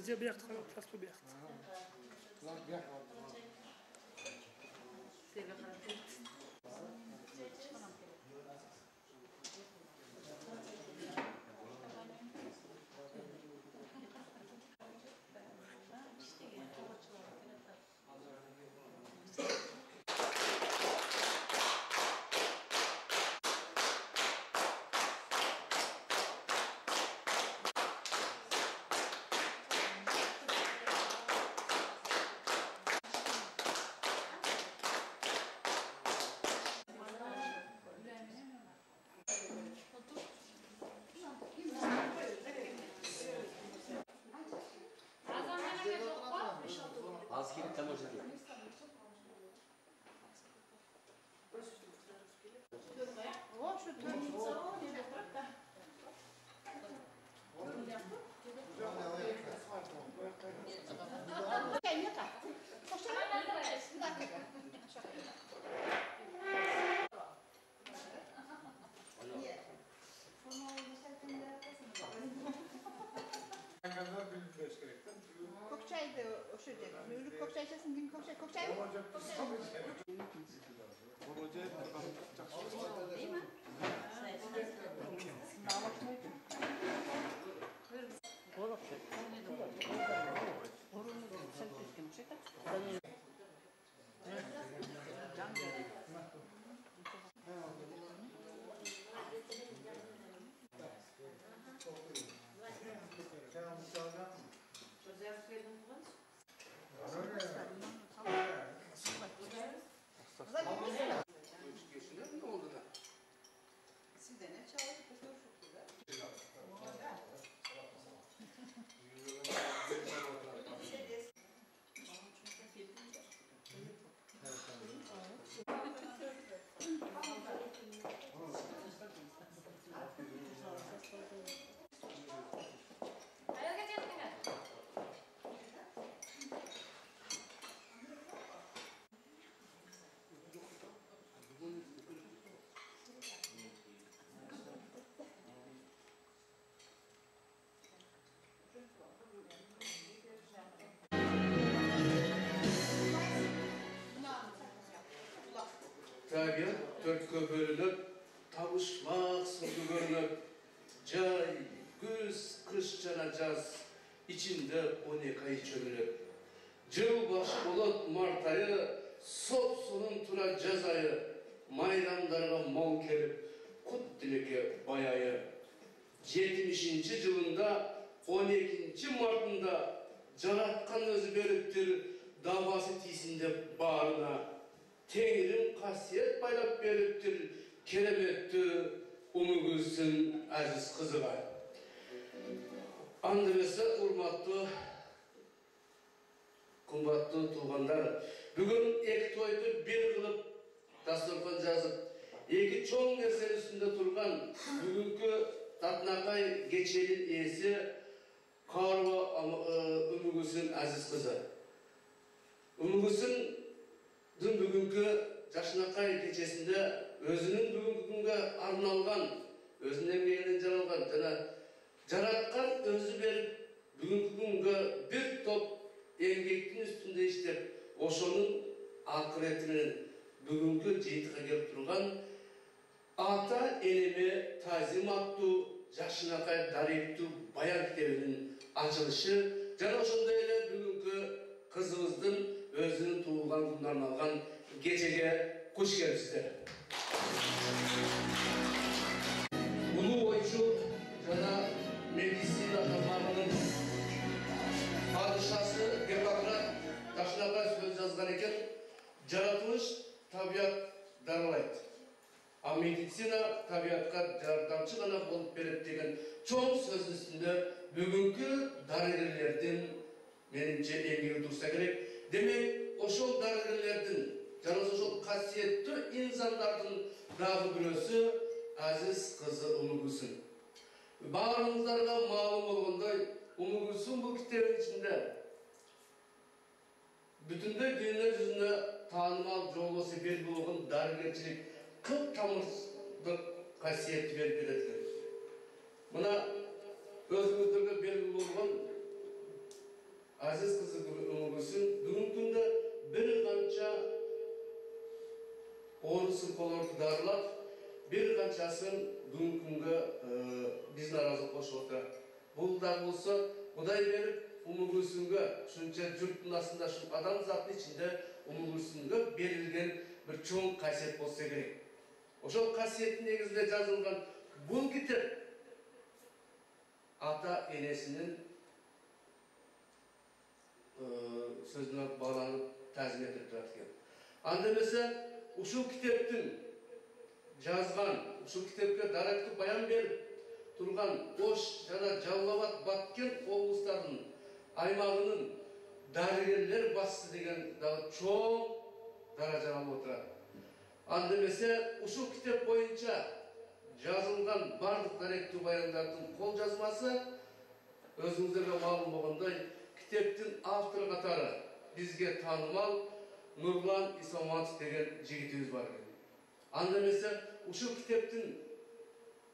Ece bir yaktık, tasbih bir yaktı. Az kelip tam hoca değil. O şu turnica o ne de bırak da. Gel yata. Koşun lan. Bir dakika. Kokçaydı o şöyle. Müzik kokçay içesin gün kokçay. Kokçay mı? Değil mi? Sizde ne çaldı? Tabiat dörtke bölünüp, tavuşmak sındı görünüp, cay, güz, kış cana caz, içinde 12 ay çömülüp. Jıl başı olup Mart ayı, sop sonun tura caz ayı, maydanlarına mal kelip, kut dileke bayayı. 70. yılında 12. Mart'ında Caratkan özü beriptir, davası tisinde bağrına. Tengrim kasiyet baylap beriptir, keremetті umugülsün aziz kızılar. Andırısı urmatlı, kumbatlı tuğanlar. Bugün ek toydu bir kılıp, dasturkan yazıp, iki çoğun eser üstünde turgan, bugünkü Tatnakay geçelin iyisi, Karva umugülsün aziz kızı. Umugülsün dün bugünkü Yaşınakay gecesinde özünün bugünkü günge arnalgan, özünden gelen jaralgan, jaratkan özü berip bugünkü günge bir top emgektin üstünde işlep, oşonun akıretinin bugünkü jeyitke gelip turgan ata elime tazim attı, Yaşınakay dariptu bayan kitabının açılışı, jana oşonda ele bugünkü kızımыздın özünün tuğulgan günlerini algan gecege kuş gelipsizler. Ulu oyçu jana medisina tamamının padişası Gepakrat Yaşınakay söz yazgan eken, jaratılış tabiat daralaydı. A medisina tabiatka jardamçı gana bolup berip degen çoğun söz üstünde bugünkü darıgirlerden menimce emgiri dursa gerek. Demek oşol darıgirlerden, jana oşol kasiyetli insanlardan dağı birösü aziz kızı Umugülsün. Bağrımızlarga malum olganday, Umugülsün bu kitabın içinde bütünde dünya yüzünde tanımal jolgosu belli bolgan darıgirçilik kıp tamırsızlık kasiyeti verip berediler. Mına özümüzdürge belli bolgan aziz kızı Umugülsüm бүгүнкү күндө bir kança orusu kolordu darılap, bir kançaсын бүгүнкү күнгө биздин арабызга кошуп отурат. Бул да болсо Кудай берип Умugülsümгө ушунча журттун астында ушул адамзаттын ичинде Умugülsümгө берилген bir чоң касиет болсо керек. Ошол касиеттин негизинде жазылган бул китеп ата энесинин sözüne bağlanıp tazim etip durarken. Anda mesela uşul kitaptın yazgan, uşul kitapka daraklı bayan berip turgan Oş jana Жалал-Абад Баткен облустарынын аймагынын дарыгерлер басчысы деген дагы чоң даража алып отурат. Анда mesela ушул kitap боюнча жазылган бардык даректүү баяндардын кол жазмасы өзүңүздөргө маалым болгондой kitaptın avtor katары bizge tanımal Nurlan İslamantı деген жигитибиz бар. Анда mesela uşul kitaptın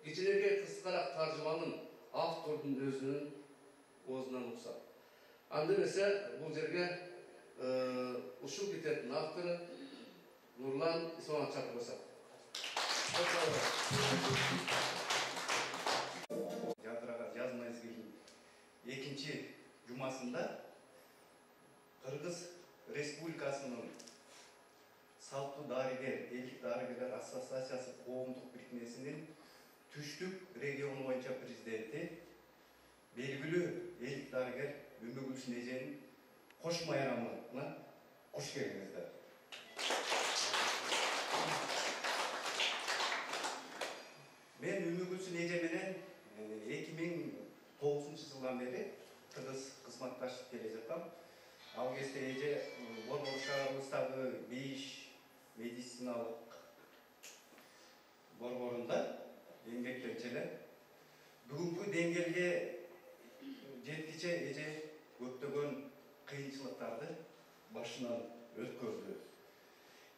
içindeki kıskarak tarjımanın avtorдун özünün ozundan uksat. Анда mesela bu жерге uşul kitaptın avtoru Nurlan İslamantı çakып olsak. Жадырага жаз мезгилинин экинчи жумасында Кыргыз Республикасынын Салттуу дарыгер, элдик дарыгерлер ассоциациясы коомдук бирикмесинин Түштүк региону боюнча президенти, белгилүү элдик дарыгер Өмөгүлсүн эженин кош майрамына кош келиңиздер. Мен Өмөгүлсүн эже менен 2009-жылдан бери тыгыз кызматташып келе жатам. Ал кезде эже Борбор шаарыбыздагы бейиш медициналык борборунда эмгектенип эле. Бүгүнкү деңгээлге жеткиче эже көптөгөн кыйынчылыктарды башынан өткөрдү.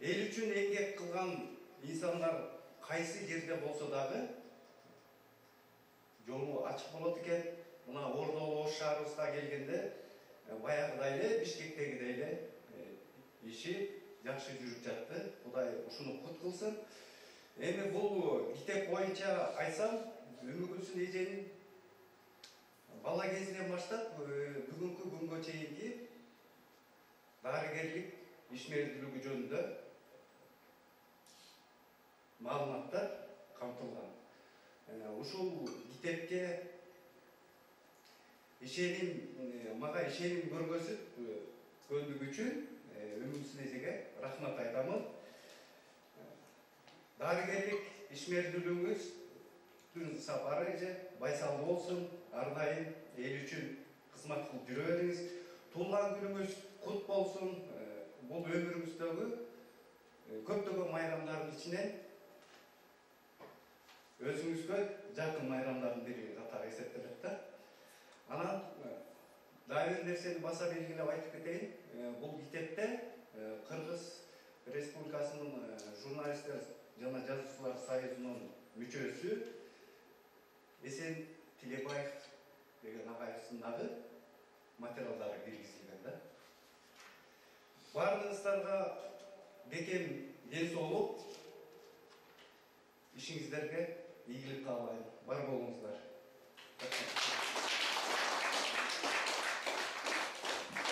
Эл үчүн эмгек кылган инсандар кайсы жерде болсо дагы жолу ачык болот экен. Мына Ордолу Ош шаарыбызга келгенде баягыдай эле Бишкектегидей эле иши жакшы жүрүп жатты. Кудай ушуну кут кылсын. Эми бул китеп боюнча айтсам, Өмөгүлсүн эженин бала кезинен баштап бүгүнкү күнгө чейинки дарыгерлик ишмердүүлүгү жөнүндө маалыматтар камтылган. Ушул китепке мага ишеним көргөзүп үчүн Өмөгүлсүн эжеге рахмат айтамын. Дарыгерлик ишмердүүлүгүңүздүн сапары эже байсалуу болсун, ар дайым эл үчүн кызмат кылып жүрө бериңиз. Туулган күнүңүз кут болсун. Бул өмүрүңүздөгү көптөгөн майрамдардын ичинен өзүңүзгө жакын майрамдардын бири катары эсептелет да. Анан дагы бир нерсени баса белгилеп айтып кетейин. Бул китепте Кыргыз Республикасынын журналисттер жана жазуучулар союзунун мүчөсү Эсен Тилебаев деген агайыбыздын дагы материалдары киргизилген да. Бардыгыңыздарга бекем ден соолук, ишиңиздерге ийгилик каалайм. Бар болуңуздар.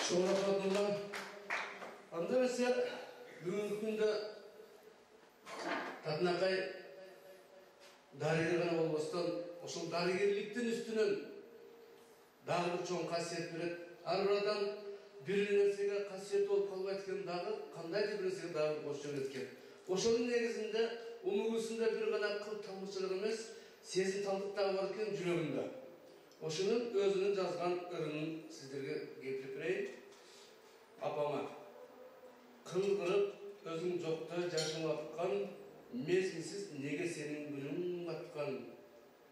Çok rahmetullah. Anda mesela бүгүнкү күндө татынакай дарыгер гана болбостон, ошол дарыгерликтин үстүнөн дагы бир чоң касиет берет. Ар бир адам бир нерсеге касиет болуп калбайт экен, дагы кандайдыр бир нерсеге дагы кош жөнөт экен. Ошонун негизинде Умugülsүндө бир гана кыл тамырчылык эмес, сезим талдык дагы бар экен жүрөгүндө. Ошонун өзүнүн жазган ырынын сиздерге келтирип берейин. Апама кылгырып өзүң жокто жашаматкан, мезгилсиз неге сенин күнүң аткан.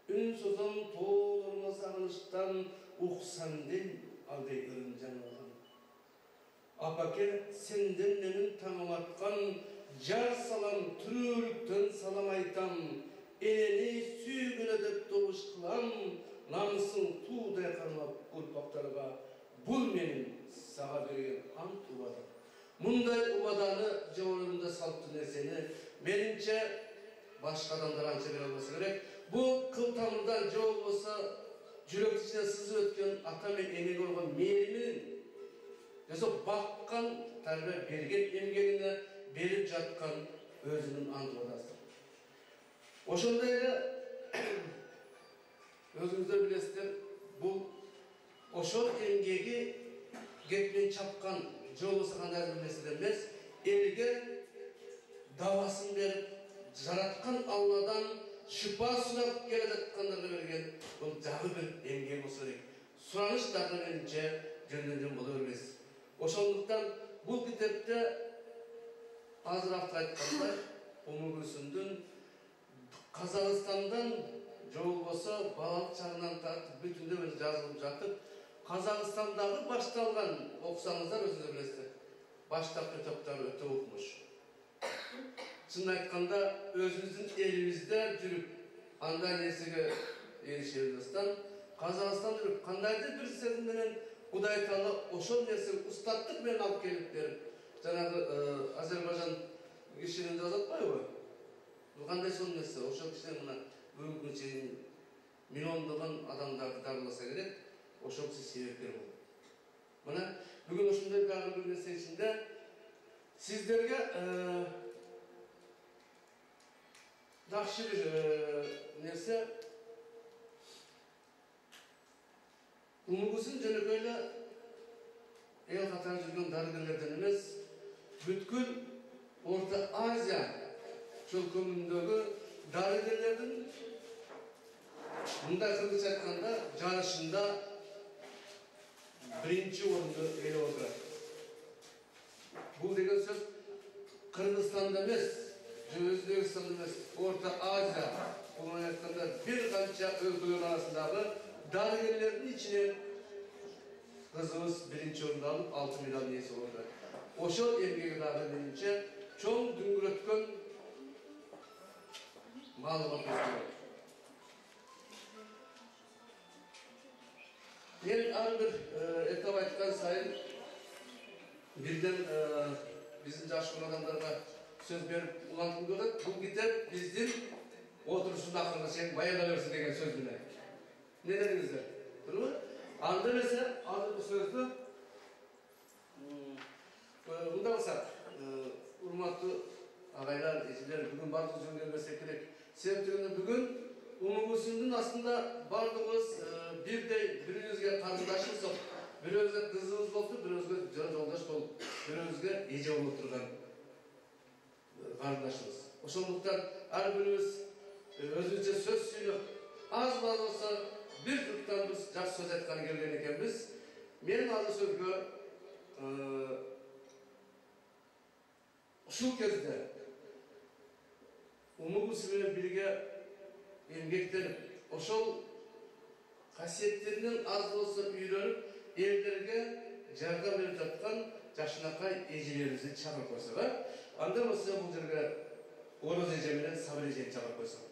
Үн созом тоолормо сагынычтан, уксам ден алдай ырын жаңылган. Апаке сенден менин таңым аткан, жар салам түрүлүктөн салам айтам. Элени сүйгүлө деп добуш кылам, намысың туудай кармап урпактарга. Бул менин sağa bergen ant ubada. Munday ubadany joğrunda salptı nerseni menimçe başka adamlar ança bere olması gerek. Bu kıl tamırdan joğ olsa jürek içine sızıp ötken ata men emeği olgan meriminin yoksa bakkan terbiye bergen emgegine berip jatkan özünün andı odası. Oşonda ele özünüzde bilesizler bu oşol emgegi getmen çapkan jol olsa kanday bir mesele emez. Elge davasını berip jaratkan Allah'dan şifa sunap gele жатқандарға берген бұл жағы bir emgek болса керек. Сұраныш дағы меніңше жөнденген бола бермес. Ошондуктан бұл китепте азыраак айткандай Умугүлсүндүн Казакстандан жол болсо балалык чагынан тартып бүтүндөй жазылып жатып, Казакстандагы башталган окусаңыздар өзүңүздөр билесиздер. Баштапкы топтор өтө укмуш. Чын айтканда өзүбүздүн элибизде жүрүп, андай нерсеге эришебизден Казакстан жүрүп, кандайдыр бир сезим менен Кудай Таала ошол нерсеге устаттык менен алып келип берип, жанагы Азербайжан кишинин жазып атпайбы? Бул кандай сонун нерсе? Ошол кишинин мына бүгүнкү күнгө чейин миллиондогон адамдарды дарыласа керек, ошол киши себепкер болду. Мына бүгүн ошондой бир нерсе ичинде сиздерге жақсы bir нәрсе Умугүлсүн жөнөкөйлө эл катары жүргөн дарыгерлерден эмес, бүткүл Орта Азия чөлкөмүндөгү дарыгерлердин мындай кыргызча айтканда жарышында биринчи орунду ээлеп отурат. Бул деген сөз Кыргызстанда эмес, Özbekistan emес, Orta Azia, bunun ayтканда bir kança өлкөлөр arasındагы дарыгерлердин içine kızımız birinci orunda alıp 6 milyon neyse oldu. Oşol emgegi dagы менимче чоң дүңгүрөткөн маалымат берди. Мен ар бир этап айткан сайын бирден биздин жаш адамдарга söz berip ulantım gördük. Bu kitap bizden oturuşunda aklına sen bayağı деген söz bile. Ne dedinizler? Değil mi? Anda mesela aldı bu sözü. Bunda olsa urmatlı ağaylar, eşiler bugün bardığımız göndermesek gerek. Sebeplerinde bugün Umugülsündün aslında bardığımız birinizge karındaşımız oldu. Birinizge kızımız oldu, birinizge yoldaş oldu. Birinizge ece olup durgan. Kardeşimiz. Oşoндуктан ар birimiz özünce söz söylüp, az olsa bir tuttan biz жақсы söz aytkаны келген ekенбиz. Menin azı sözgö ушул кезде Умугүлсүн менен бирге эмгектенип, ошол касиеттеринен аз болсо үйрөнүп, элдерге жардам берип жаткан жакшынакай эжелерибизди чакырып койсок, анда болсо бул жерге Ороз эже менен Сабыр эжени чакырып койсок.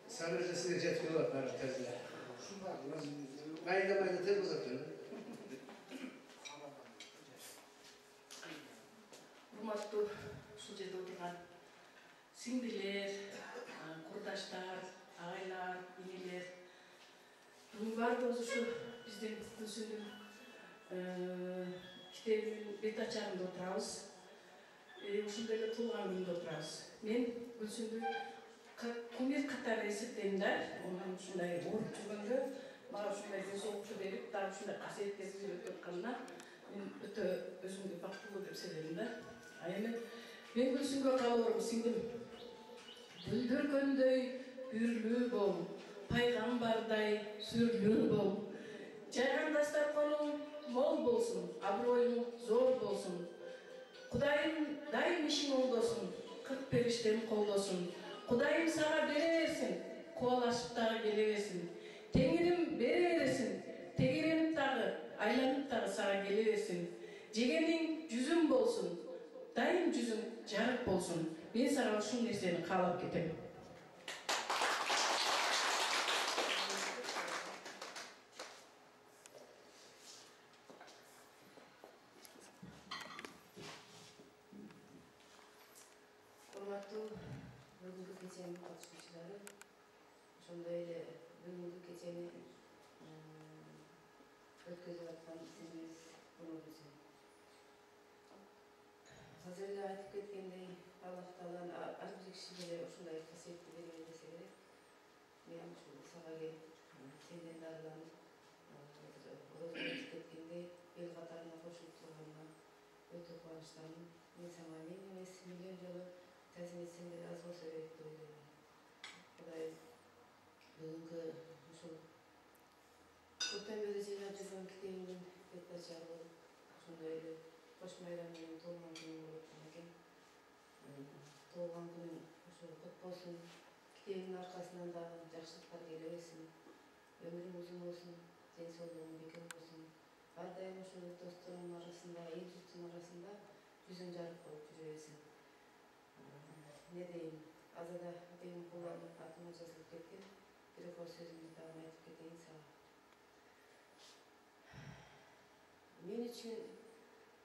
Сабыр эже сизге жетип келип атат тезде. Майда тез болсок. Урматтуу ушул жерде отурган сиңдилер, курдаштар, агайлар, энелер, бүгүн баардыгыбыз ушу биздин Гүлсүндүн китебинин бет ачарында отурабыз. Ушундай эле туулган күнүндө отурабыз. Мен Гүлсүндү кумир катары эсептейм да, онун ушундай ооруп жүргөндө мага ушундай ден берип, дагы ушундай касиеттерди үйрөтүп атканына мен өтө өзүмдү бактылуу деп сезем да. Эми мен Гүлсүнгө калоорум сиңдим. Бүлдүргөндөй бүрлүү бол, пайгамбардай сүрлүү бол. Жайгандастар конуң мол болсун, аброюң зор болсун. Кудайым дайым ишиң оңдосун, 40 периштем колдосун. Кудайым сага бере берсин, кубалашып дагы келе берсин. Теңирим бере берсин, тегеренип дагы, айланып дагы сага келе берсин. Жегениң жүзүң болсун, дайым жүзүң жарык болсун. Мен сага ушул нерсени каалап кетем. Hormatly бүгүнкү кеченин катышуучулары, ошондой эле бүгүнкү кечени өткөзүп аткан исимибиз Унугүзүн. Азыр эле айтып кеткендей, Аллах Тааланын ар бир кишиге ушундай касиетти берип десе керек. Мен ушул сага келип, сенден дарыланып, ооз айтып кеткендей, эл катарына кошулуп турганына өтө кубанычтамын. Мен сага мен эмес, миллион жолу тазим этсем деле аз болсо керек деп ойлойм. Кудай бүгүнкү ушул көктөмбөдө жыйнап жүргөн китебимдин бет ачары болуп, ошондой эле кош майрам менен туулган күнүм болуп аткан экен. Туулган күнүң ошол кут болсун. Китебиңдин аркасынан дагы жакшылыктар келе берсин. Өмүрүң узун болсун, ден соолугуң бекем болсун. Ар дайым ошол досторунун арасында, эл журттун арасында жүзүң жарык болуп жүрө берсин. Не дейм, азада менин кулларым атыма жазылып кеткен. Бир окор сөзүмдү дагы айтып кетейин сага. Мен үчүн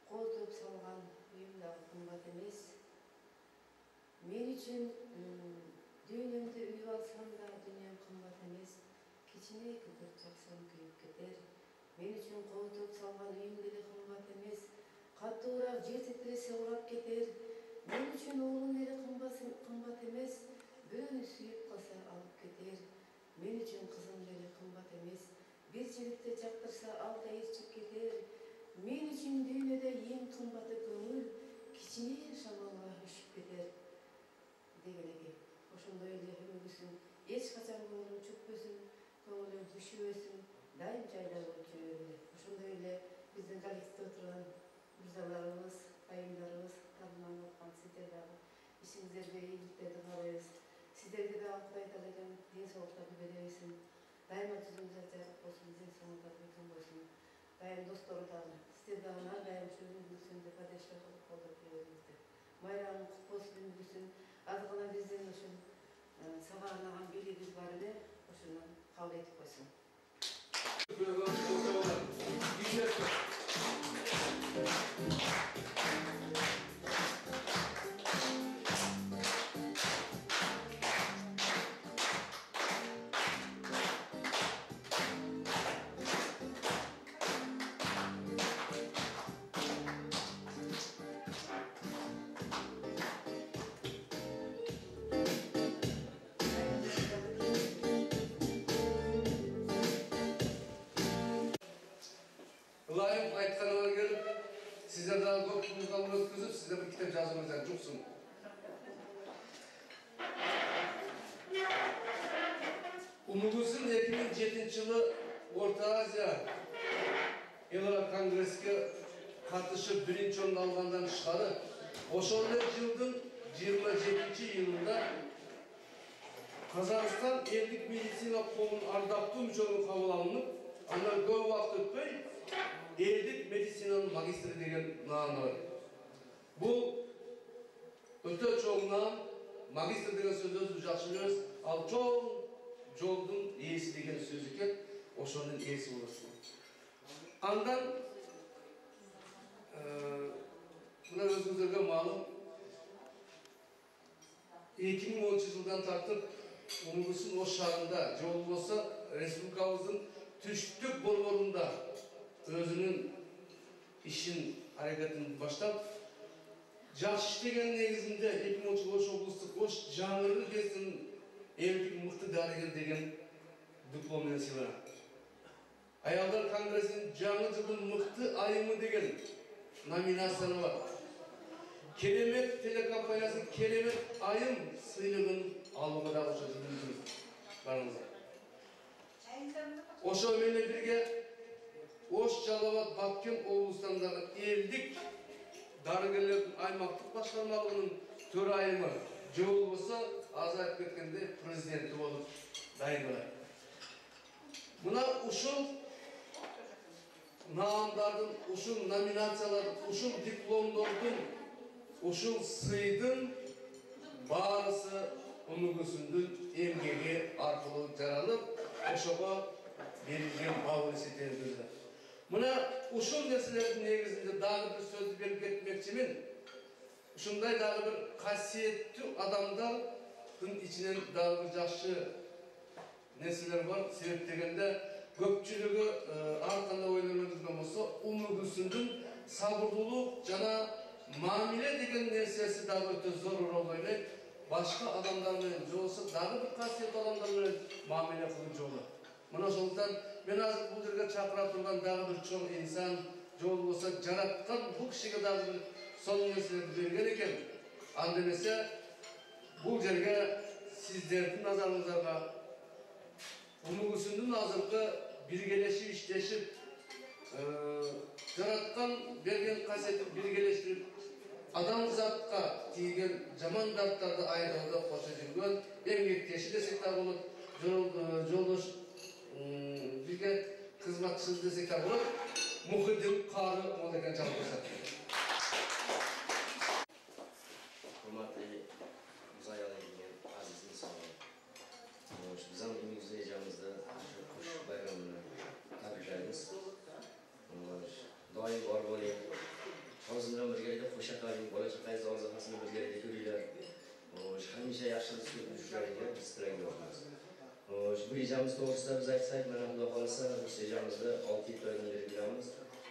кол топ салган үйүм дагы кымбат эмес. Мен үчүн дүйнөмдү үйүп алсам да дүйнөм кымбат эмес. Кичине күкүрт жаксам күйүп кетер. Мен үчүн кол топ салган үйүм деле кымбат эмес. Каттуураак жер титиресе урап кетер. Мен үчүн уулум деле кымбат эмес. Бирөөнү сүйүп калса алып кетер. Мен үчүн кызым деле кымбат эмес. Бир жигитти жактырса ал да ээрчип кетер. Мен үчүн дүйнөдө эң кымбаты көңүл, кичине шамалга үшүп кетер деген экен. Ошондой эле өмүрүбүздүн эч качан көңүлүң чөкпөсүн, көңүлүң күшүбөсүн, дайым жайда болуп жүрө бергиле. Ошондой эле биздин коллективде отурган мырзаларыбыз, айымдарыбыз, табынып аткан сиздер дагы ишиңиздерге ийгиликтерди каалайбыз. Сиздерге дагы Кудай Таала ден соолуктарды бере берсин. Дайыма жүзүңүз жарык болсун, ден соолуктарды бекем болсун. Дайым достору дагы, сиздер дагы ар дайым ушул Үнүгүзүн деп падештер кылып колдоп жүрө бериңиздер. Майрамың кут болсун Үнүгүзүн. Азыр гана биздин ушул сага арнаган бийлигибиз бар эле, ошону кабыл этип койсун. Ылайым айтканыңа келип, сиздер дагы көп музыкалар өткөзүп, сиздер бир китеп жазыңыздар, жуксун. Унугүзүн 2007-жылы Орто Азия Элара конгресске катышып биринчи орун алгандан тышкары, ошол эле жылдын 27-июнунда Казакстан элдик медицина коомунун ардактуу мүчөлүгүнө кабыл алынып, андан көп убакыт өтпөй элдик медицинанын магистри деген нааны бар. Бул өтө чоң наам, магистр деген сөздү өзүбүз жакшы билебиз, ал чоң жолдун ээси деген сөз экен, ошонун ээси болосуң. Андан мына өзүңүздөргө маалым 2010-жылдан тартып Унугүзүн Ош шаарында, же болбосо республикабыздын түштүк борборунда өзүнүн ишин, аракетин баштап, жакшы иштеген негизинде 2010-жылы Ош облустук Ош жаңыры өлкесинин элдик мыкты дарыгер деген диплом менен сыйланат. Аялдар конгрессинин жаңы жылдын мыкты айымы деген номинациясы бар. Керемет телекомпаниясы керемет айым сыйлыгын алууга дагы ошо жүргүзүп барыңыздар. Ошо менен бирге Ош, Жалал Абад, Баткен облустарындагы элдик дарыгерлердин аймактык башкармалыгынын төрайымы, же болбосо азыр айтып кеткендей президенти болуп дайындалат. Мына ушул наамдардын, ушул номинациялардын, ушул дипломдордун, ушул сыйдын баарысы Унугүзүндүн эмгеги аркылуу жаралып, ошого берилген баа эсептелет. Мына ушул нерселердин негизинде дагы бир сөздү берип кетмекчимин. Ошо ушундай дагы bir касиеттүү адамдардын ичинен дагы bir жакшы нерселер бар. Себеп дегенде көпчүлүгү ар кандай ойлонуп жүргөн болсо, умугусундун сабырдуулук жана мамиле деген нерсеси дагы өтө зор роль ойнойт. Башка адамдар менен же болбосо дагы bir касиеттүү адамдар менен мамиле кылуу жолу. Мына ошондуктан мен азыр бул жерге чакыра турган дагы bir чоң инсан, же болбосо жараткан бул кишиге дагы bir сонун нерселерди берген экен. Анда эмесе бул жерге сиздердин назарыңыздарга умугусундун азыркы биргелешип иштешип, жараткан берген касиетин биргелештирип, адамзатка тийген жаман дарттарды айыгауда кошо жүргөн эмгектеши десек да болот, жолдош бирге кызматчыбыз десек да болот, Мухиддин Кары болот экен жалпысы. Hurmatli Muzayyalar degan aziz insonlar. Biz ham immuniz rejamizda shu qush bayramini tabriklaymiz. Doim bor bo'ling. Hozir bilan birgalikda qo'sha qiling, bola chaqangiz ozuqasini birgalikda ko'ringlar. Hamisha yaxshilik qilib yurishinglar biz tilaymiz. Bu rejamiz to'g'risida biz aytsak, mana Xudo xolasa biz rejamizda 6 oydan beri yuramiz.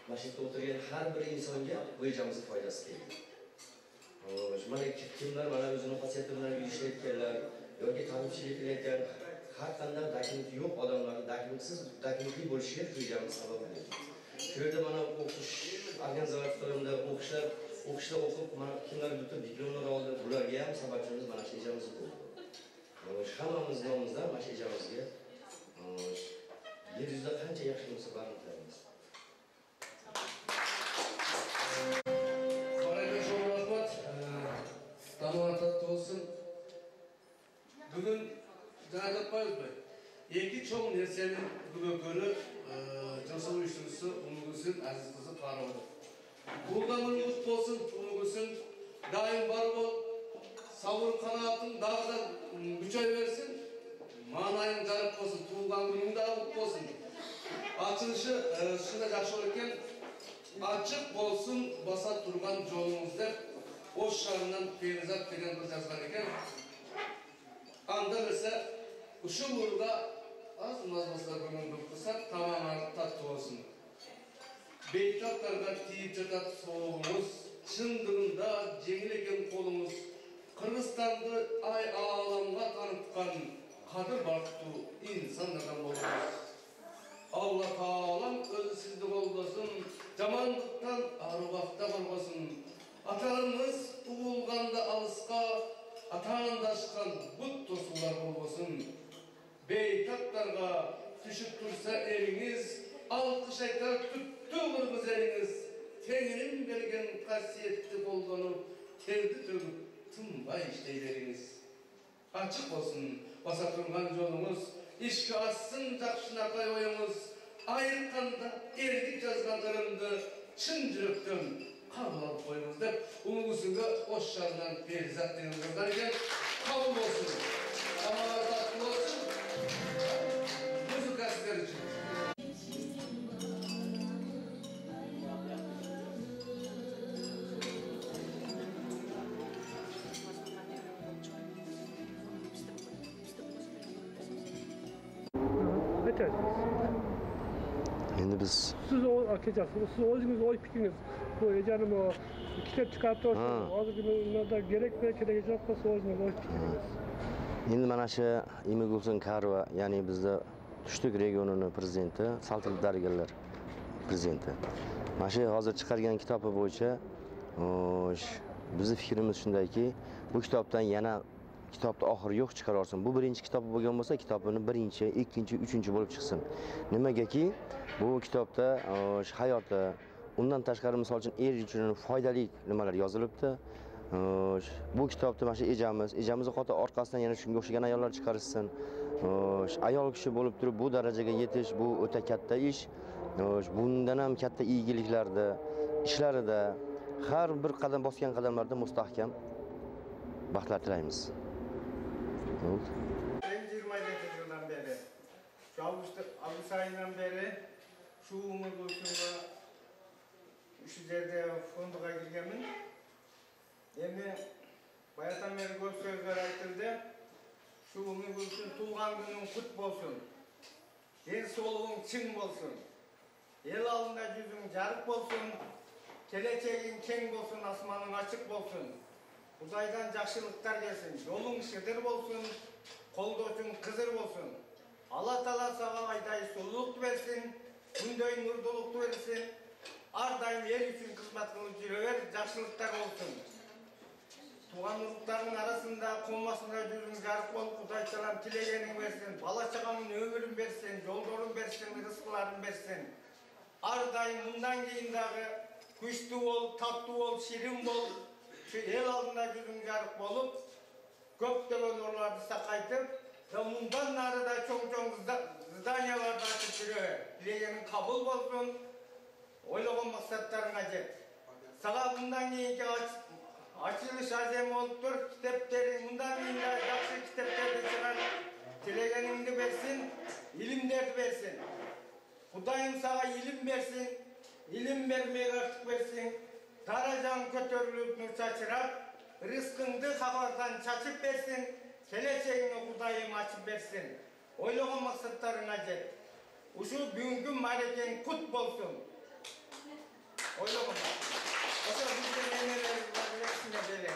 Mana shu yerda o'tirgan har bir insonga bu rejamizning foydasi tegadi. Mana kimlar mana o'zini xosiyati bilan yurishayotganlar yoki tanishchilik qilayotgan har qanday dokument yo'q odamlarni dokumentli bo'lishiga rejamiz sabab bo'ladi. Shu yerda mana o'qish organizatorlarida o'qishda o'qib, mana kimlar butun diplomlar oldi, bularga ham sababchimiz mana shu rejamiz bo'ldi. Hammamiz nomimizdan mana shu rejamizga yer yuzida qancha yaxshi bo'lsa barini tilaymiz. Tanımatat olsun. Bugün Cenab-ı Hak iki çoğ nersenin göbekörü Cansal uyuşturucusu Umugus'un aziz kızı Karaoğlu. Buradan mutlu olsun Umugus'un daim var ol, sabır kanatın daha da güçay versin, manayın garip olsun, tuğlan günün daha mutlu olsun. Açılışı şurada жақсы olurken açık olsun basa durgan yolumuzda o şarından Ferizat degen bir yazgan eken. Anda ise uşu uğurda az mazmasına gömüldük kısak tamamen tatlı olsun. Beytaklarga tiyip jatat soğuğumuz, çındığında jеңил eken kolumuz, Kırgızstan'da ay ağlamga tanıtkan kadir barktu insanlardan bolumuz. Allah Taalam özü sizde olmasın, jamanlıktan arubakta olmasın. Atarımız uğulganda alıska, atandaşkan but tosular olmasın. Beytaklarga düşüp dursa eliniz, alkış aytar tüttü kırgız eliniz. Tengrim bergen kasiyetli bolganıp, terdi tөгüp, tınbay işleyleriniz. Açık olsun basa turgan yolumuz, işki assın jakşınakay oyumuz. Ayırkanda erdik жазган ырымды чын жүрөктөн kabul alıp koyunuz dep, Umugus'unga oş şarından Ferizat denen kızlar eкен, kabul olsun. Ama tatlı olsun. Müzik sizler için. Endi biz siz o'zingiz o'y fikringiz bu ejanim o kitap chiqarib turibsiz. Hozirgina kerak mi kerak yo'q bo'lsa o'zingiz o'y fikringiz. endi mana shu Imigulson Karva, ya'ni bizda Tushlik regionining prezidenti, Saltanat darigarlar prezidenti. Mana shu hozir chiqargan kitobi bo'yicha bizning fikrimiz shundayki, bu kitobdan yana kitobda oxiri yo'q chiqararsin. Bu birinchi kitobi bo'lgan bo'lsa, kitobini birinchi, ikkinchi, uchinchi bo'lib chiqsin. Nimagaki bu kitobda hayoti, undan tashqari misol uchun er uchun foydali nimalar yozilibdi. Bu kitobda mana shu ejamiz xoti orqasidan yana shunga o'xshagan ayollar chiqarishsin. Ayol kishi bo'lib turib bu darajaga yetish bu o'ta katta ish. Bundan ham katta iyiliklarda, ishlarida har bir qadam bosgan qadamlarda mustahkam baxtlar tilaymiz. Ben 27 yıldan beri, şu Ağustos ayından beri şu Umugus'unla şu yerde fonduğa girgenim. Endi bayatan beri көп сөздөр айтылды. Şu Ümügül'ün tuğan günün kut bolsun. El soluğun çın bolsun. El alında yüzün jarık bolsun. Geleceğin keng bolsun, asmanın açık bolsun. Kudaydan жақшылықтар gelsin. Yolun şıdır bolsun. Koldoşun kızır bolsun. Allah Taala sağa ayday sululuk versin. Günдөй nurduluk versin. Ardayım el için kızmat kılıp yürüver, жақшылықтар olsun. Tuğan urukların arasında, konmasında yüzün jarık bolup, Kuday Taala tilegenin versin. Bala çağamın ömürün versin, yoldorum versin, rızkıların versin. Ardayım bundan keyin dagı güçlü ol, tatlı ol, şirin ol. Şu el aldında yüzün jarık bolup, köptөгөн orlardı sakaytıp, bundan nары da çoğ zdanyalarda açıp yürüver. Tilegenin kabul bolsun. Oyloğun maksatlarına jet. Sağa bundan keyinki açılış azem olup dur, kitapların bundan keyin yaxşı kitaplardı çıkar. Tilegeningdi versin, ilimlerdi versin. Kudayım sağa ilim versin, ilim vermeye artık versin. Darajan kötörülüp nur çaçırar, rızkındı havardan çaçıp versin. Geleceğini Kudayım açıp versin. Oyloğun maksatlarına jet. Uşu bugünkü mareken kut bolsun. Oyloğun. Oşo bizden emelerimiz var, hepsine böyle.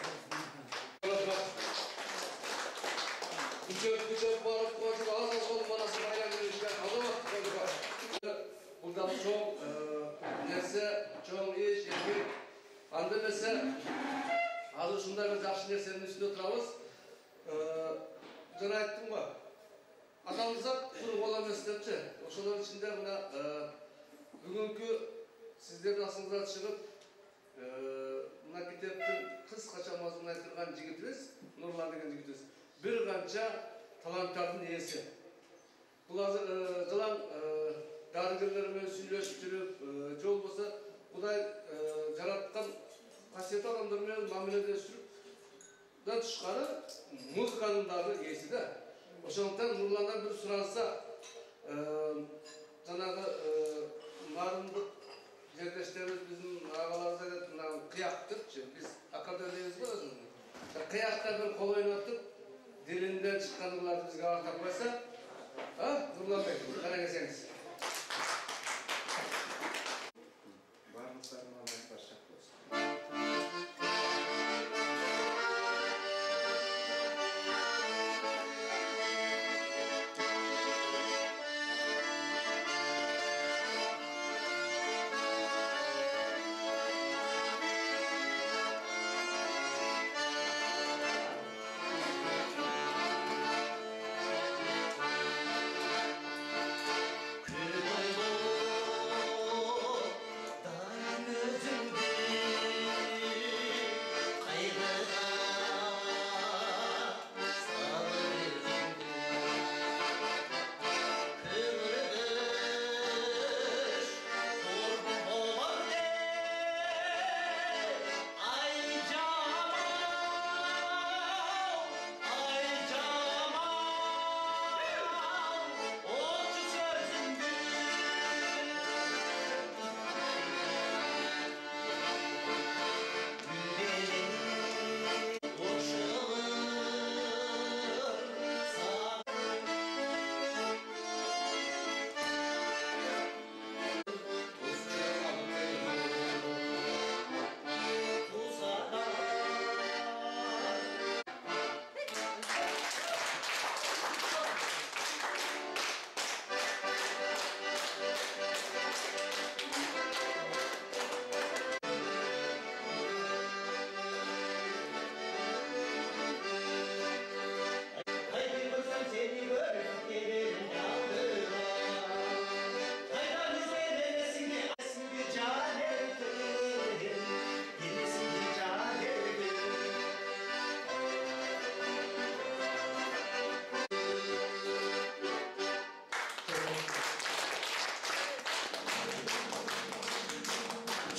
Küçük barıp koşup ağzına sol manası bayram verişler azamat koydular. Buradan çok nerse, çok iş, ekmek. Anda mesela hazır şunday bir жақсы nersenin üstünde oturabız. Jana ayttım ba. Adamızda kurup olamaz depçi. Oşoların içinde buna bugünkü sizlerin asınıza çıkıp buna kitaptın kıskaça mazmunu aytırgan jigitimiz, Nurlan деген jigitimiz. Bir qancha talantların iyisi. Bu hazır жылан dargınlarымен süйлöşüp жүрüp, жол болsa Kuday jaratkan kasiyetli adamlarмен mamilede sürüp da çıkarı muzikanın darı iyisi de. Oşoндуктан Nurlan'dan bir сұранса жанагы нарындык жерлештерибиz bizim ağalarımız aytат, kıyaktırчы. Biz akada deymiz go özүн. Kıyakta bir kol oynatıp dilinden çıkanlardı bizge artap koysa, Nurlan Bey, qara keseniz. Барлықтарына баршақ болсын.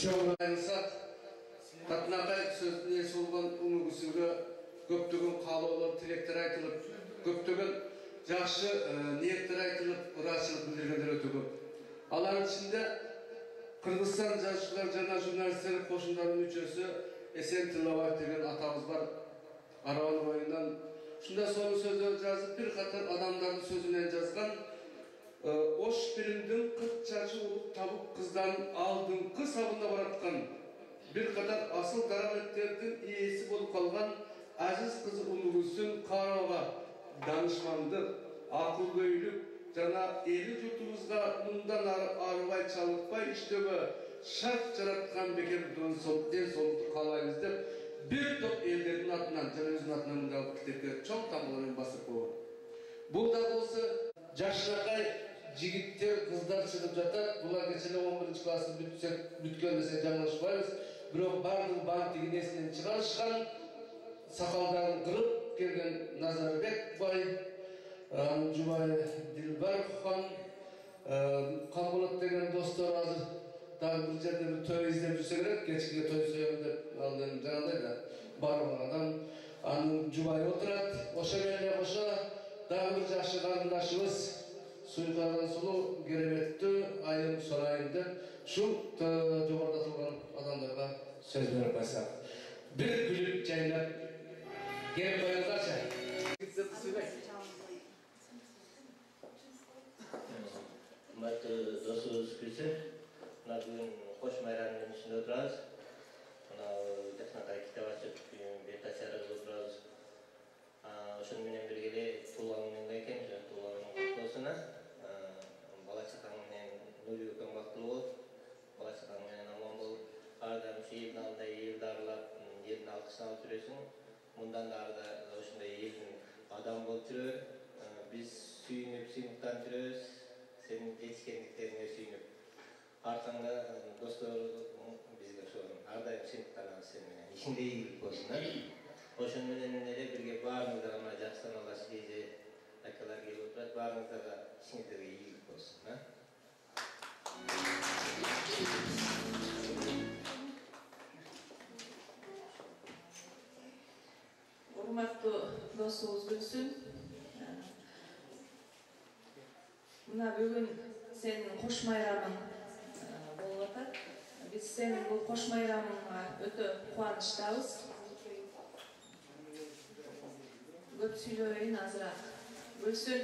Çoğuna ayrılsak, Tatnakay sözüne solgan umugusuyla köptөгөн kaloolar, tilekler aytılıp, köptөгön жақсы niyetler aytılıp, ıraçılık bildirgenler ötü köp. Aların içinde Kırgızstan Жазушылар жана журналисттер кошундарынын мүчөсү Esen Tillabay деген atamız var. Aravan boyundan. Şunda son sözü yazıp bir katır adamların sözüne yazgan. Oş birindin 40 çarşı olup tavuk kızdan aldın kız sabında baratkan. Bir kadar asıl darametlerden iyisi bolup kalgan aziz kızı Ulugülsün Karova danışmandık, akıl göylük, jana eli yurtumuzga bundan arıbay çalıkpay iştebe şart jaratkan beker den soluktu kalayımız dep bir top ellerin atынан jana özünün atынан mundal kitepke çoğ tamlaарын basıp koydu. Bu da olsa Jaşrakay jigitler kızlar çıkıp jatar. Bular geçene 11. klasy bütken dese жаңылышпайбыз. Бирок бардыгы банк деген эсинен чыгарышкан. Сакалдарын кырып келген Назарбек бай, Жубай Дилбаров хан, Камболот деген достор азыр дагы бир жерде бир той издеп жүрсө керек. Кечке той сөйөм деп алдын жанагындай да барган адам. Анын Жубай отурат. Ошо менен кошо дагы бир жакшы карындашыбыз Суйкардан Сулу кереметтүү айым сурайын деп şu жогоруда турган адамдарга сөз берип койсок. Bir gülüp çaynap gelip koyuyorlarsa. Hürmetli dostumuz Gülsün, bugün Koş Mayranı'nın içinde oturarız. Jaşrakay kitap açıp birkaç arada oturarız. Şunun bilen birgeli tuğlanın eken, tuğlanın kutlusuna. Bala-çakang menen nuri ökön baktılığı olup, bala-çakang menen aman bolup, ardam şu elin alında eldarlar, elin alkışını alıp türesin. Bundan da arada oşunda elin adam bolup türür. Biz suyunup suyunuktan türürüz. Senin yetişkenliklerine suyunup. Arkanda dostlar bizge sorun. Ardayım suyunuktan alır sen menen. İçinde iyilik olsunlar. Oşun menen de birge barınızlar ama jaksan alaş gece akalar gelip oturat. Barınızlara işinizlere iyilik olsun. Урматтуу досубуз Гүлсүн, мына бүгүн сенин кош майрамың болуп атат. Биз сенин бул кош майрамыңа өтө кубанычтабыз. Көп сүйлөбөйүн азыраак. Гүлсүн,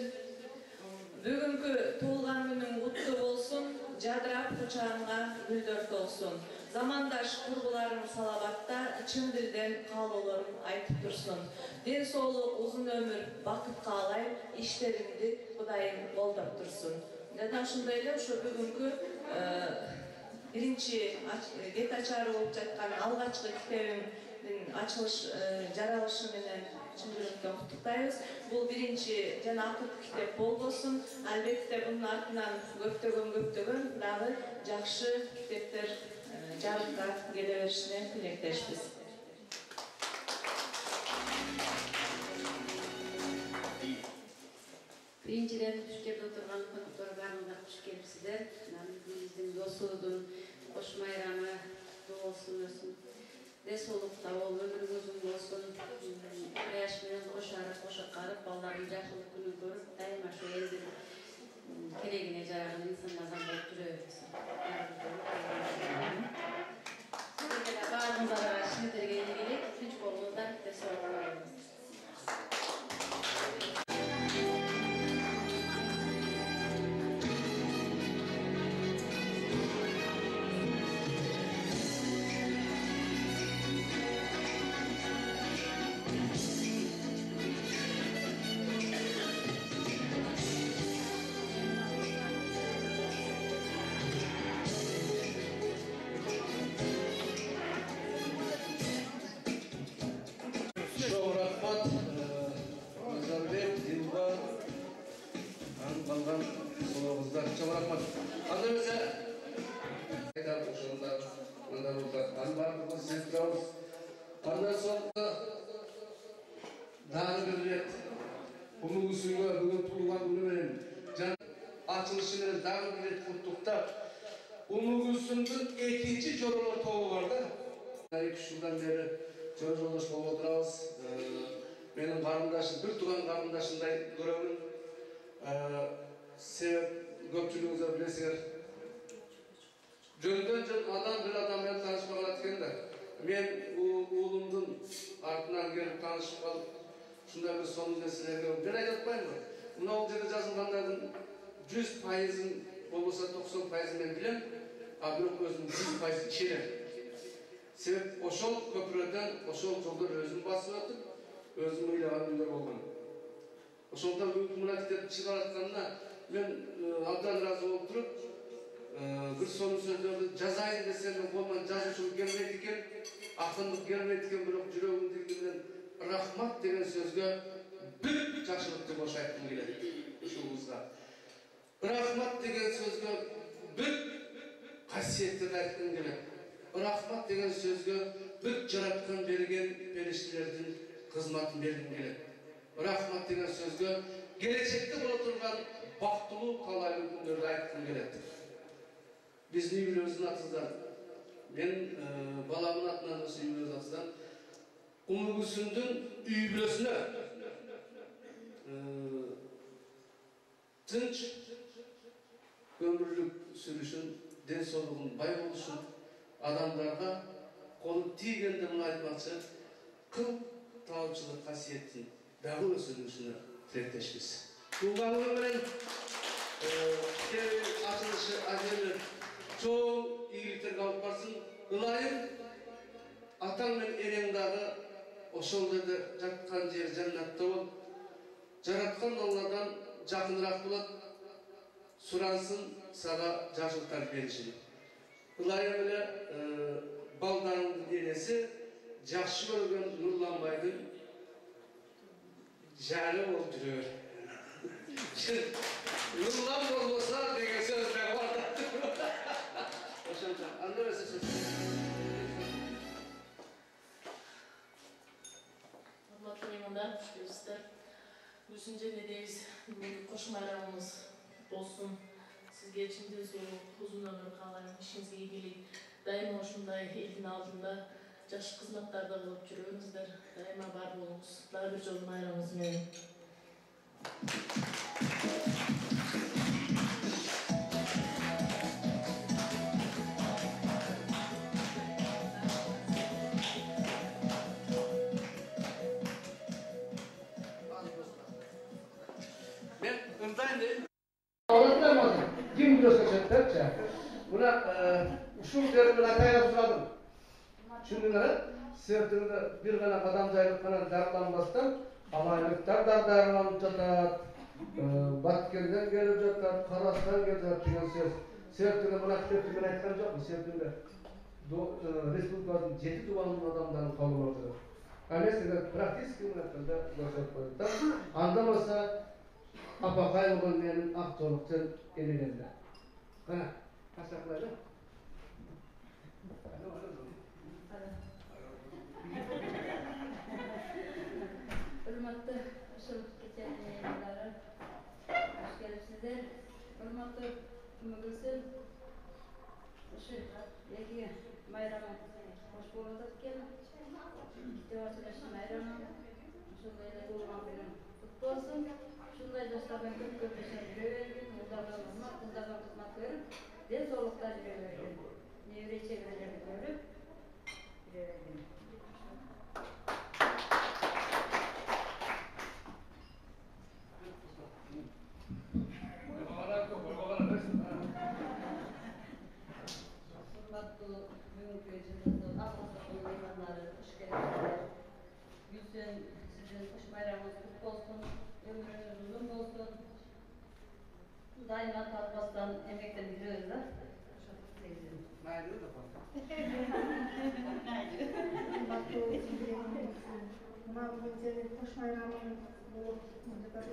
бүгүнкү туулган күнүң куттуу болсун, жадырап кучагыңа гүлдөр толсун. Замандаш курбуларың салабатта, чын дилден каалоолорун айтып турсун. Ден соолук, узун өмүр, бакыт каалайм, иштериңди Кудайым колдоп турсун. Жана ушундай эле ошо бүгүнкү биринчи кет ачары болуп жаткан алгачкы китебиңдин ачылыш жаралышы менен чын жүрөктөн куттуктайбыз. Бул биринчи жана акыркы китеп болбосун. Албетте бунун артынан көптөгөн дагы жакшы китептер жарыкка келе беришине тилектешпиз. Birinciden hoş gelip oturgan konuklar barınlar hoş gelipsizler. Bizden dosudun koş mayramı olsun olsun. Des olup da ol ömrümüzün olsun. Yaş bilen koşarıp koşakarıp balların yaşlılık günü görüp daima şu eldir keregine jaragın insanlardan bolup duruyoruz. Barınlara şimdilerge ilgilik üç kolundan des olup. Çok rahmat. Nazarbek, Dilbar, Balgan, Solağızlar. Çok rahmat. Anda mesela Eder Kuşan'dan Mandar Uzak, Anbar, Seslavuz. Ondan sonra daha bir ret bunu usulüne, bugün tuğulan bunu verin. Can açılışını daha bir ret kutluktap. Umugusundun ikinci jorolor toğu var da. 2 yıldan beri жол-жолдош болуп отурабыз. Менин карындашым, бир тууган карындашымдай көрөмүн. Себеп көпчүлүгүңүздөр билесиңер. Жөндөн жөн адам бир адам менен таанышпай калат экен да. men oğlumdun артынан келip tanışıp kalıp şunday bir sonunda sizlerge ben ayta atpayınbı. Muna ol жерде жазылгандардын 100%'ын болбосо 90%'ын мен билем, а бирок өзүм 100% ишенем. Себеп ошол көпүрөдөн, ошол жолдор өзүм басып өтүп, өзүм ыйлаган күндөр болгон. Ошондон мына китепти чыгаратканына мен абдан ыраазы болуп туруп, bir сонун сөздөрдү жазайын десем колуман жазуучулук келбейт экен, акындык келбейт экен, бирок жүрөгүмдүн тилги менен рахмат деген сөзгө бүт жакшылыкты кош айткым келет ушуңузга. Рахмат деген сөзгө бүт касиетти айткым келет. Рахмат деген сөзгө бүт жараткан берген периштелердин кызматын бергим келет. Рахмат деген сөзгө келечекте боло турган бактылуу талайлуу күндөрдү айткым келет. Биздин үй бүлөбүздүн атынан, мен баламдын атынан ошо үй бүлөбүздүн атынан Кумугусундун үй бүлөсүнө тынч өмүрлүк сүрүшүн, ден соолугун бай болушун, адамдарга колу тийгенде муну айтмакчы, кыл таапчылык касиеттин дагы өсүрүшүнө тилектешпиз. Тууганыңыз менен açılışı acele çoğu iyiliklerge alıp barsın. Ilayım atan men ereң dagı oşol жерде жаткан жер жаннатта бол. Жараткан Алладан жакыныраак болот. Сурансın сага жакшылыктар беришин. Ilayım эле балдарыңдын энеси жакшы көргөн Нурланбайдын жары болуп жүрөр. Nurlan olmasa деген söz ben vardı. Hoşçakalın. Anlıyorsa söz. Hurmatlı mehmanlar, dostlar. Bugün cennedeyiz. Koş bayramımız olsun. Sizge içinde uzun ömür kalayım. İşinize iyilik. Daima şunday elin altında жақсы қызматтарда болып жүріңіздер. Daima бар болыңыз. Daha bir жолын bayramımız менен. Kim biliyorsa çöplerce. Buna uşul derimden ataya suradım. Şimdi sırtında bir gana adam caylık kana darlanmasdan alaylıklar darlanıp jatat. Batken'den gelip jatat, Karas'tan gelip jatat degan söz. Sırtında buna kitapçı ben aytkan yok mu? Sırtında Respublika'nın 7 tuvanın adamdan kalın ortada. Mesela praktik kıymetinde gösterip koydu. Andamasa apakay olan benim aktörlükten elilerinde. Kana, kasaklayalım. Hürmetli uşuluk geçenlere hoş gelipsizler. Hürmetli Gülsün uşu yeki bayrama hoş bulduk. Devasılaşın bayramı uşulayla doğulan benim kutlu olsun. Şunday dostlardan köp yaşar yüreğin, yıldardan olmak, yıldardan kısmat görüp, den soğuklar yüreğin. Nevre çevreleri görüp, yüreğin. Daima tatmasdan emekten biliyoruz da. Naylıyor da bak. Buna bugün senin hoş bayramın bulup mutlaka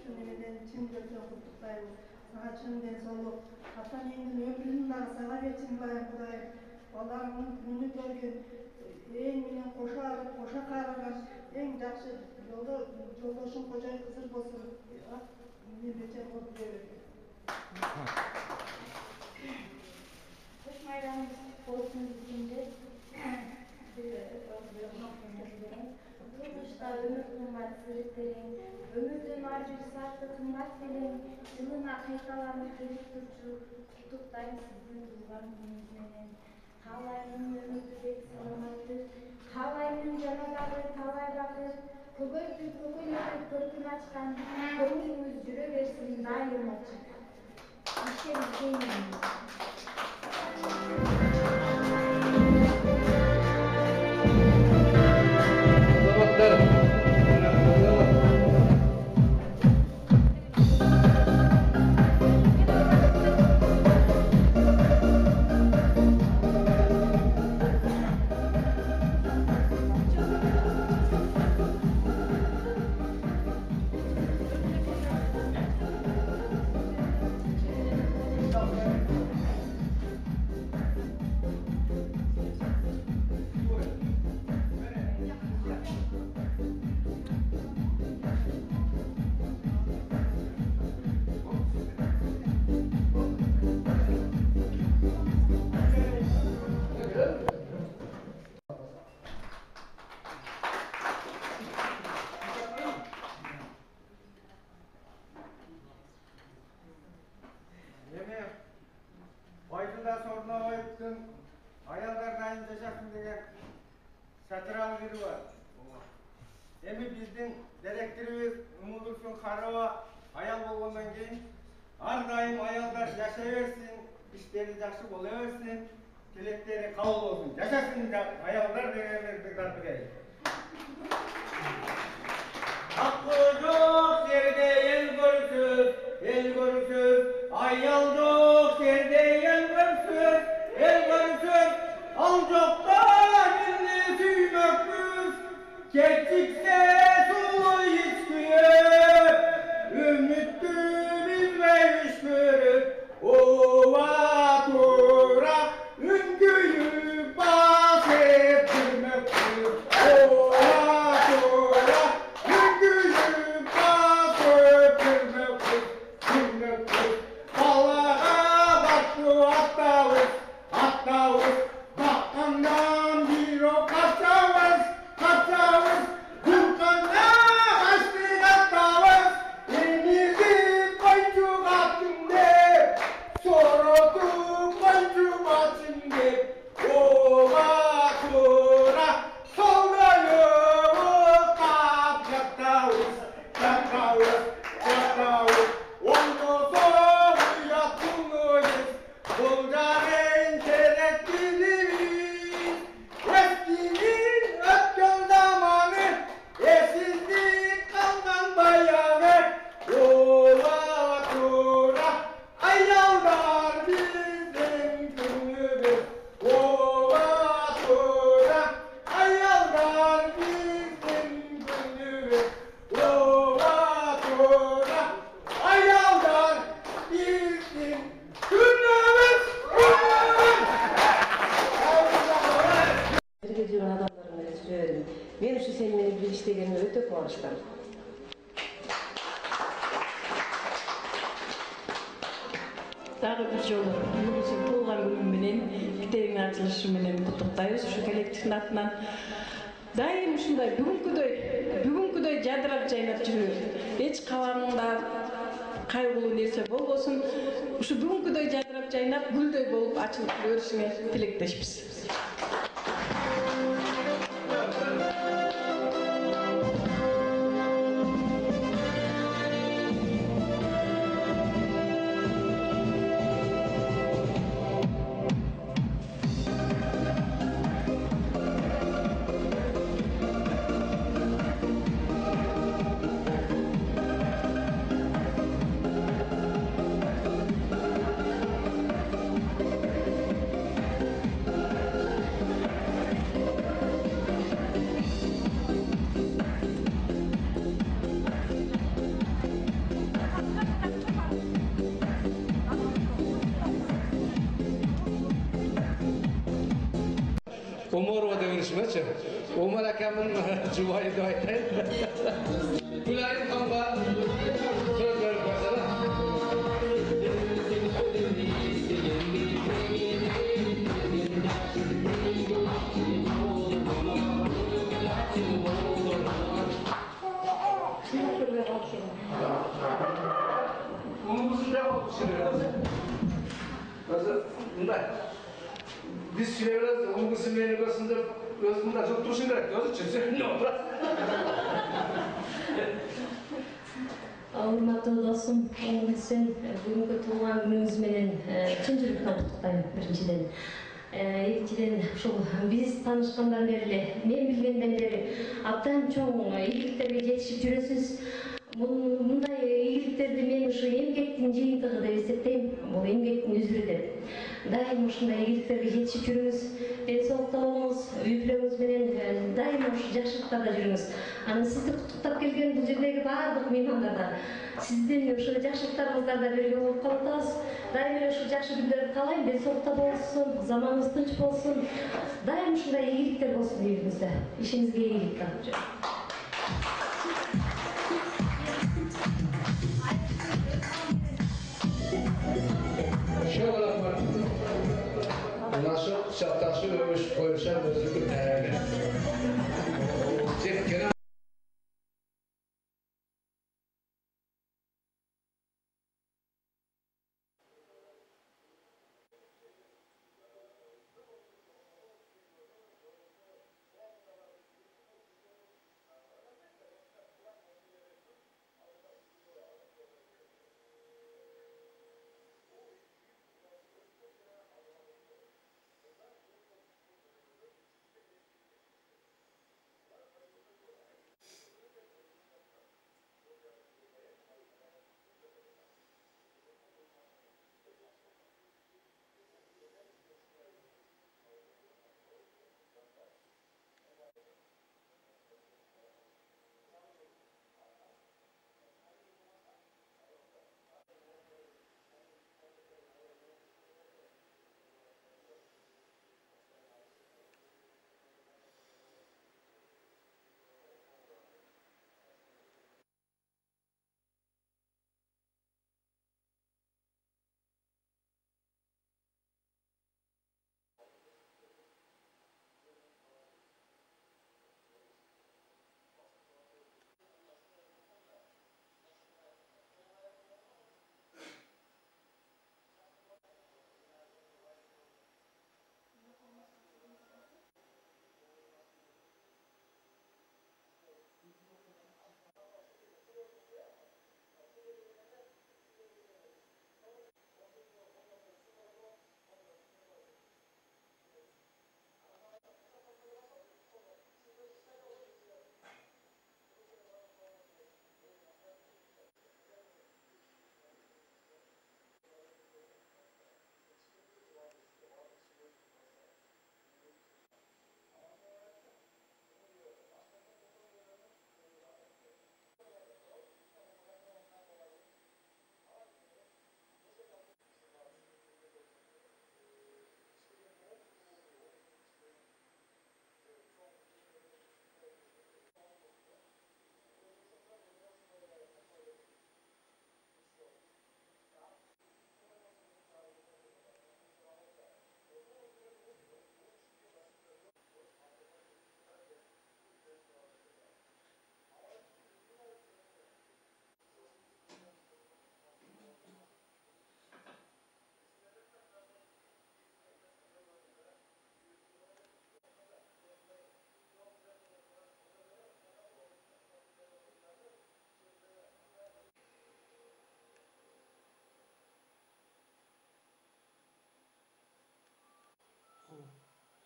şundan çin gözü kutlayalım. Sana çin den solu. Hatta yengin ömrünün daha sana geçin bayım Kuday. Allah'ın günü görgün. En menen koşa karagan en жақсы жолдошум кожой кызыр болсун. Мен бечер болуп берет. Hoş bayramınız olsun bizimle. Kılmışta ömür kıymat sürüklerin, ömürden acı saatlı kıymat verin, yılına kayıtalarını kırık turcu, tutuktayım sizin duygularım gününüzden. Kavayның өмірді бек саламатты, Kavayның жанагалы талай бақыт, көгөртүп көкөлөтүп төркүн ачкан, көңүлүңүз жүрө берсин дайым ачык. Ишен кейинен. Baytında soruna koyuптun, ayallar dayın yaşasın деген satıralı biri var. Emi bizden direktörümüz Umudursun Karava ayal bolgondan keyin har dayım ayallar yaşayversin, işleri жақсы bola versin, tilekleri kabul olsun. Yaşasın ayallar degenlerdi kartırayın. Hakkı yok yerde el görürsüz, ayal yok yerde el görürsüz, al yokta birini süymökmüz, keçikse sulu içkiye, ümittü bilmemiş görüp, ova tura, üngüyü basıp durmökmüz, ova tura, üngüyü basıp durmökmüz, Balığa baktı attavuz, bakkandan bir o kaçavuz, Gürkan'da kaçtı attavuz, denizin koycuk atında, sorotu koycuk atında, ova tura, solda yolu kap yattavuz, Oldu soğuk yatılıyız, Bulgar'ın terekkiliyiz. Eskinin ötken zamanı, esizlik kaldan bayanı. Ola tura, ayallar bizim günümüz. Ola tura, ayallar bizim günümüz. Ola tura, ayallar bizim günümüz. Birге жүрген адамдарым менен сүрөдүм. Мен ушу сени менен бир иштегениме өтө кубанычтамын. Дагы бир жолу бүгүнкү туулган күнүм менен, китебиңин ачылышы менен куттуктайбыз ушу коллективдин атынан. Дайым ушундай бүгүнкүдөй жадырап жайнап жүрүп, эч кабагыңда кайгылуу нерсе болбосун. Ушу бүгүнкүдөй жадырап жайнап, гүлдөй болуп ачылып өрүшүңө тилектешпиз. Umurova деп өрішмеші. Умар акамның жұбайы деп айтайын. Гүлайым ханға сөз беріп қойсana. Onu bu sıcak oldu şimdi. Nasıl? Bunlar. Biz söyleriz, onun kızı beni görsün özümden çok duruşun gerek. Özü çözüm ne olur? Урматтуу досум, сен бүгүнкү туулган күнүңүз менен чын жүрөктөн куттуктайм биринчиден. Экинчиден ушул биз таанышкандан бери эле, мен билгенден бери абдан чоң ийгиликтерге жетишип жүрөсүз. Мындай ийгиликтерди мен ушу эмгектин жыйынтыгы деп эсептейм. Бул эмгектин үзүрү деп. Дайым ушундай ийгиликтерге жетишип жүрүңүз. Ден соолукта болуңуз, үй бүлөңүз менен дайым ушу жакшылыктарда жүрүңүз. Анан сизди куттуктап келген бул жердеги баардык меймандарда сиздин ушу жакшылыктарыңыздарда бирге болуп калып атабыз. Дайым эле ушу жакшы күндөрдү каалайм, ден соолукта болсун, заманыбыз тынч болсун. Дайым ушундай ийгиликтер болсун үйүңүздө. Ишиңизге ийгилик таап. Naşı çataşı övüş koymuşlar özü bir değerli.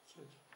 Söz.